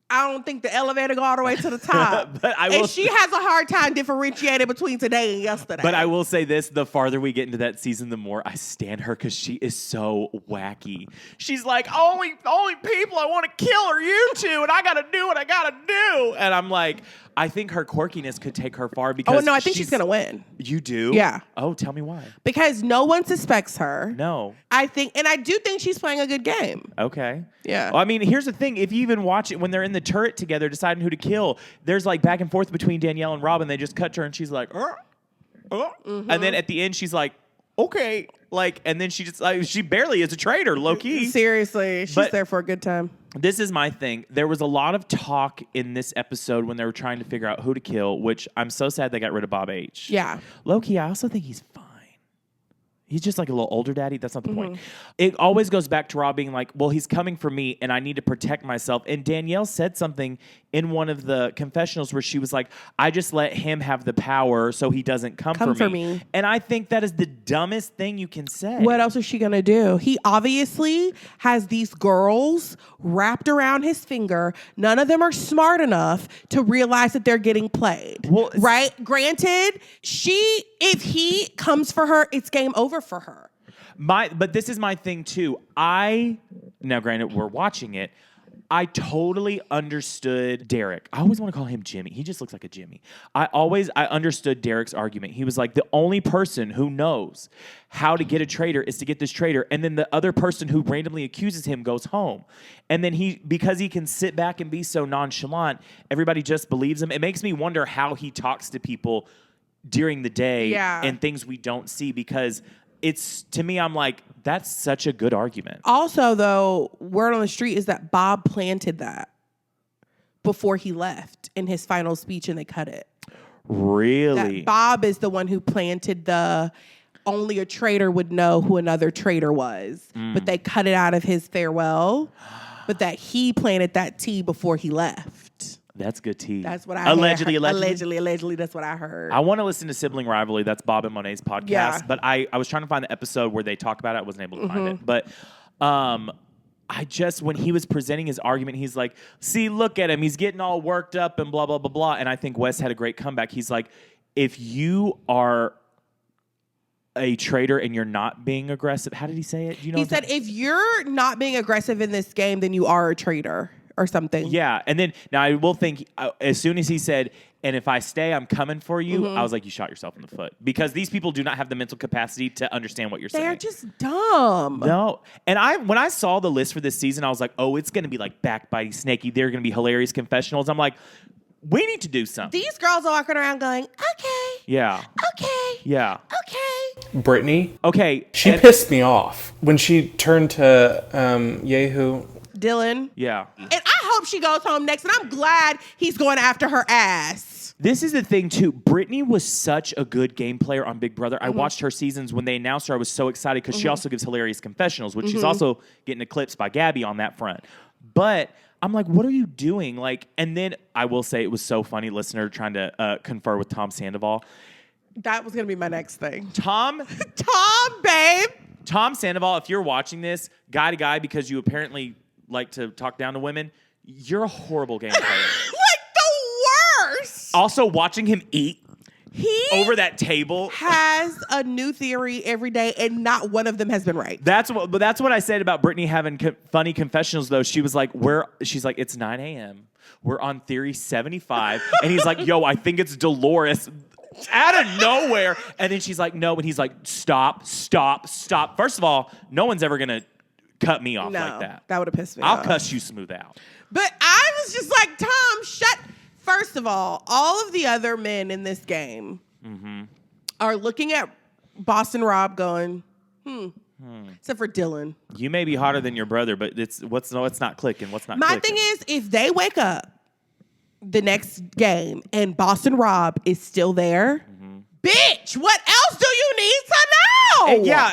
I don't think the elevator go all the way to the top. And she has a hard time differentiating between today and yesterday. But I will say this, the farther we get into that season, the more I stand her because she is so wacky. She's like, only people I want to kill are you two, and I got to do what I got to do. And I'm like, I think her quirkiness could take her far because I think she's going to win. You do? Yeah. Oh, tell me why. Because no one suspects her. No. I do think she's playing a good game. Okay. Yeah. Well, I mean, here's the thing. If you even watch it when they're in the turret together deciding who to kill, there's like back and forth between Danielle and Rob, and they just cut to her and she's like, and then at the end she's like, okay. Like, and then she just, she barely is a traitor, low key. Seriously. She's there for a good time. This is my thing. There was a lot of talk in this episode when they were trying to figure out who to kill, which I'm so sad they got rid of Bob H. Yeah. Low key, I also think he's fine. He's just like a little older daddy. That's not the point. It always goes back to Rob being like, well, he's coming for me and I need to protect myself. And Danielle said something in one of the confessionals where she was like, I just let him have the power so he doesn't come for me. And I think that is the dumbest thing you can say. What else is she going to do? He obviously has these girls wrapped around his finger. None of them are smart enough to realize that they're getting played. Well, right? Granted, if he comes for her, it's game over for her. But this is my thing too. Now granted, we're watching it. I totally understood Derek. I always want to call him Jimmy. He just looks like a Jimmy. I understood Derek's argument. He was like, the only person who knows how to get a traitor is to get this traitor. And then the other person who randomly accuses him goes home. And then because he can sit back and be so nonchalant, everybody just believes him. It makes me wonder how he talks to people during the day and things we don't see, because to me, I'm like, that's such a good argument. Also, though, word on the street is that Bob planted that before he left in his final speech and they cut it. Really? That Bob is the one who planted only a traitor would know who another traitor was. But they cut it out of his farewell. But that he planted that tea before he left. That's good tea. That's what I allegedly. Allegedly, that's what I heard. I want to listen to Sibling Rivalry. That's Bob and Monet's podcast. Yeah. But I was trying to find the episode where they talk about it. I wasn't able to find it. But when he was presenting his argument, he's like, see, look at him. He's getting all worked up and blah, blah, blah, blah. And I think Wes had a great comeback. He's like, if you are a traitor and you're not being aggressive. How did he say it? Do you know? He said, if you're not being aggressive in this game, then you are a traitor or something. Yeah. And then now I will think as soon as he said, and if I stay, I'm coming for you, I was like, you shot yourself in the foot. Because these people do not have the mental capacity to understand what you're saying. They're just dumb. No. And when I saw the list for this season, I was like, oh, it's going to be like backbiting, snaky. They're going to be hilarious confessionals. I'm like, we need to do something. These girls are walking around going, okay. Yeah. Okay. Yeah. Okay. Brittany. Okay. She pissed me off when she turned to Yehu. Dylan. Yeah. And I hope she goes home next. And I'm glad he's going after her ass. This is the thing, too. Brittany was such a good game player on Big Brother. I watched her seasons. When they announced her, I was so excited because she also gives hilarious confessionals, which she's also getting eclipsed by Gabby on that front. But I'm like, what are you doing? Like, and then I will say it was so funny, listener, trying to confer with Tom Sandoval. That was going to be my next thing. Tom, babe. Tom Sandoval, if you're watching this, guy to guy, because you apparently like to talk down to women, you're a horrible game player. Like the worst. Also, watching him eat He over that table has a new theory every day, and not one of them has been right. That's what I said about Brittany having funny confessionals. Though she was like, she's like, it's 9 a.m. We're on theory 75, and he's like, yo, I think it's Dolores. Out of nowhere, and then she's like, no, and he's like, stop. First of all, no one's ever gonna cut me off like that. That would have pissed me off. I'll cuss you smooth out. But I was just like, Tom, shut. First of all of the other men in this game are looking at Boston Rob going, except for Dylan. You may be hotter than your brother, but it's not clicking. What's not My clicking? thing is, if they wake up the next game and Boston Rob is still there, bitch, what else do you need to know?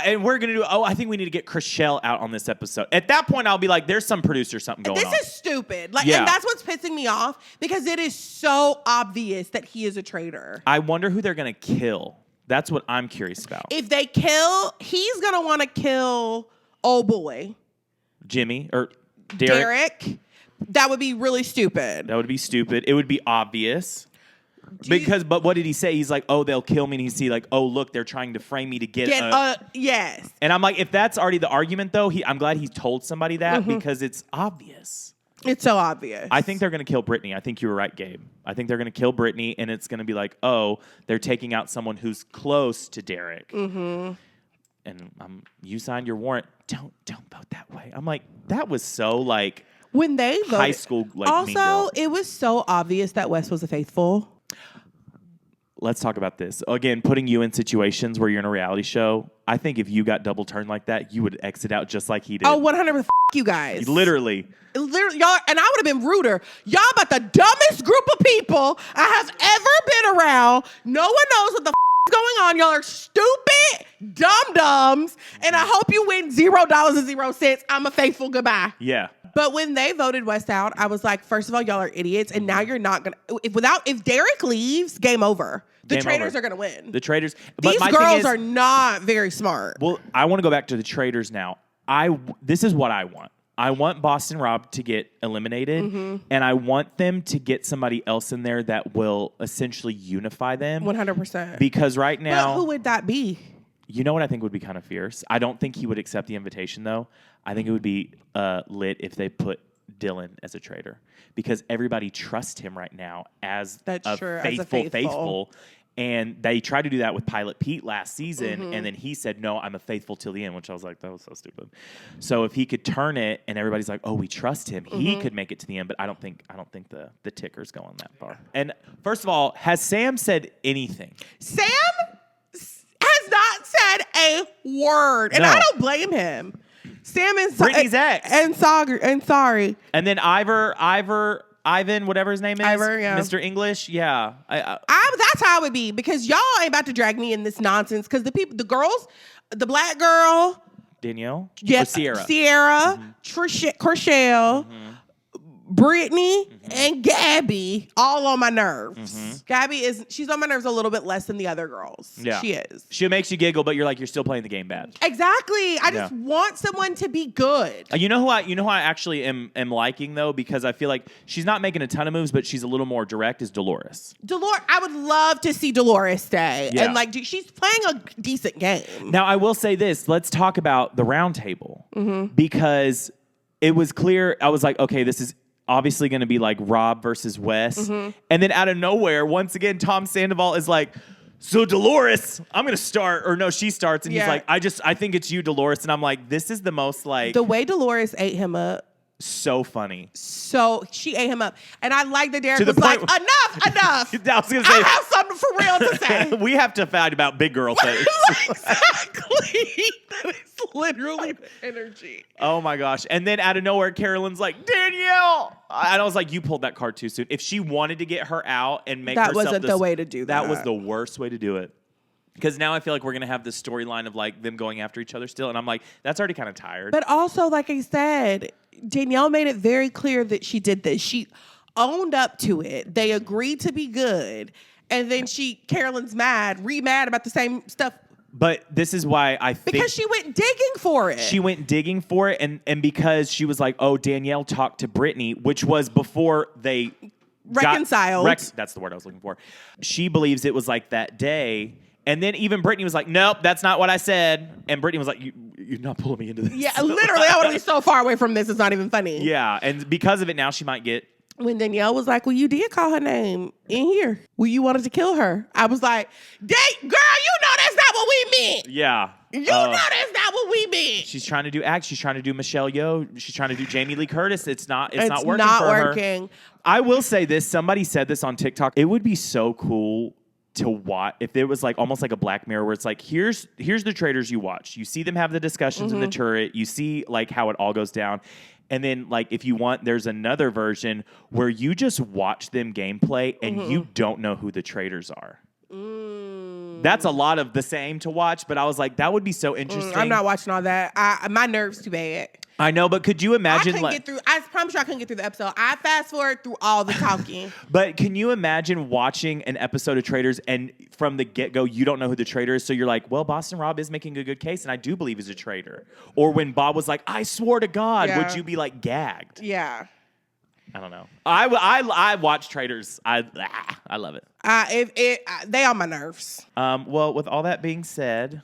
And we're going to do, I think we need to get Chriselle out on this episode. At that point, I'll be like, there's some producer something going on. This is stupid. And that's what's pissing me off because it is so obvious that he is a traitor. I wonder who they're going to kill. That's what I'm curious about. If they kill, he's going to want to kill old boy. Jimmy or Derek. That would be really stupid. That would be stupid. It would be obvious. But what did he say? He's like, oh, they'll kill me. And he's like, oh, look, they're trying to frame me to get yes. And I'm like, if that's already the argument, though, I'm glad he told somebody that because it's obvious. It's so obvious. I think they're going to kill Brittany. I think you were right, Gabe. I think they're going to kill Brittany, and it's going to be like, oh, they're taking out someone who's close to Derek. And you signed your warrant. Don't vote that way. I'm like, that was so like when they voted, high school. Like, also, it was so obvious that Wes was a faithful. Let's talk about this. Again, putting you in situations where you're in a reality show, I think if you got double turned like that, you would exit out just like he did. Oh, 100% you guys. Literally, y'all, and I would have been ruder. Y'all about the dumbest group of people I have ever been around. No one knows what the is going on. Y'all are stupid dum-dums, and I hope you win $0.00. I'm a faithful goodbye. Yeah. But when they voted West out, I was like, first of all, y'all are idiots, and now you're not gonna. If Derek leaves, game over. The Traitors are gonna win. The Traitors. These girls are not very smart. Well, I want to go back to the Traitors now. This is what I want. I want Boston Rob to get eliminated, and I want them to get somebody else in there that will essentially unify them. 100%. Because right now, but who would that be? You know what I think would be kind of fierce? I don't think he would accept the invitation, though. I think it would be lit if they put Dylan as a traitor. Because everybody trusts him right now as a faithful. And they tried to do that with Pilot Pete last season, and then he said, no, I'm a faithful till the end, which I was like, that was so stupid. So if he could turn it and everybody's like, oh, we trust him, he could make it to the end, but I don't think the ticker's going that far. And first of all, has Sam said anything? Sam has not said a word, and I don't blame him. Sam and Brittany's ex and sorry, and then Ivan, whatever his name is, Mr. English, yeah. That's how it would be because y'all ain't about to drag me in this nonsense because the girls, the black girl, Danielle, yeah, Sierra, Chriselle, Brittany and Gabby all on my nerves. Gabby she's on my nerves a little bit less than the other girls. Yeah. She is. She makes you giggle, but you're still playing the game bad. Exactly. I just want someone to be good. You know who I actually am liking though, because I feel like she's not making a ton of moves, but she's a little more direct, is Dolores. I would love to see Dolores stay. Yeah. And she's playing a decent game. Now I will say this, let's talk about the round table. Because it was clear, I was like, okay, this is obviously going to be like Rob versus Wes. And then out of nowhere, once again, Tom Sandoval is like, so Dolores, I'm going to start. Or no, she starts. And he's like, I think it's you, Dolores. And I'm like, this is the most the way Dolores ate him up. So funny. So she ate him up. And I like that Derek To the was like, point- enough. I was going to say, I have something for real to say. we have to fight about big girl things. Exactly. That is literally the energy. Oh my gosh. And then out of nowhere, Carolyn's like, Danielle. And I was like, you pulled that card too soon. If she wanted to get her out and make that herself wasn't the way to do that. That was the worst way to do it. Because now I feel like we're going to have this storyline of them going after each other still. And I'm like, that's already kind of tired. But also, like I said, Danielle made it very clear that she did this. She owned up to it. They agreed to be good. And then Carolyn's mad about the same stuff. But this is why I think... Because she went digging for it. She went digging for it. And because she was like, oh, Danielle talked to Brittany, which was before they... reconciled. That's the word I was looking for. She believes it was like that day... And then even Brittany was like, nope, that's not what I said. And Brittany was like, you're not pulling me into this. Yeah, literally, I want to be so far away from this. It's not even funny. Yeah, and because of it, now she might get... When Danielle was like, well, you did call her name in here. Well, you wanted to kill her. I was like, girl, you know that's not what we meant. Yeah. You know that's not what we meant. She's trying to do act. She's trying to do Michelle Yeoh. She's trying to do Jamie Lee Curtis. It's not working for her. It's not working. I will say this. Somebody said this on TikTok. It would be so cool to watch if there was almost like a Black Mirror where it's like, here's the Traitors you watch. You see them have the discussions in the turret. You see how it all goes down. And then if you want, there's another version where you just watch them gameplay and you don't know who the Traitors are. That's a lot of the same to watch, but I was like, that would be so interesting. I'm not watching all that. My nerves too bad. I know, but could you imagine? I promise you I couldn't get through the episode. I fast forward through all the talking. But can you imagine watching an episode of Traitors and from the get-go, you don't know who the traitor is, so you're like, well, Boston Rob is making a good case, and I do believe he's a traitor. Or when Bob was like, I swore to God, would you be gagged? Yeah. I don't know. I watch Traitors. I love it. They on my nerves. Well, with all that being said,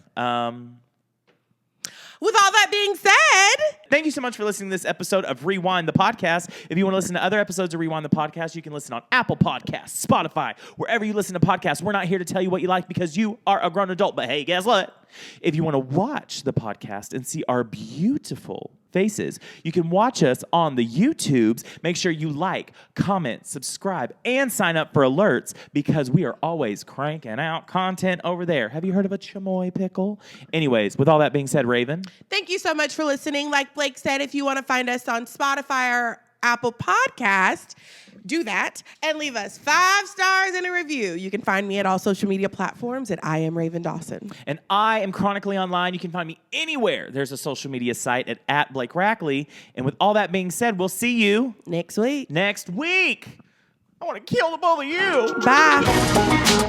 thank you so much for listening to this episode of Rewind the Podcast. If you want to listen to other episodes of Rewind the Podcast, you can listen on Apple Podcasts, Spotify, wherever you listen to podcasts. We're not here to tell you what you like because you are a grown adult. But hey, guess what? If you want to watch the podcast and see our beautiful faces, you can watch us on the YouTubes. Make sure you like, comment, subscribe, and sign up for alerts because we are always cranking out content over there. Have you heard of a chamoy pickle? Anyways, with all that being said, Raven. Thank you so much for listening. Like Blake said, if you want to find us on Spotify or Apple Podcast, do that and leave us 5 stars and a review. You can find me at all social media platforms at I am Raven Dawson. And I am chronically online. You can find me anywhere there's a social media site at Blake Rackley. And with all that being said, we'll see you next week. I want to kill the both of you. Bye.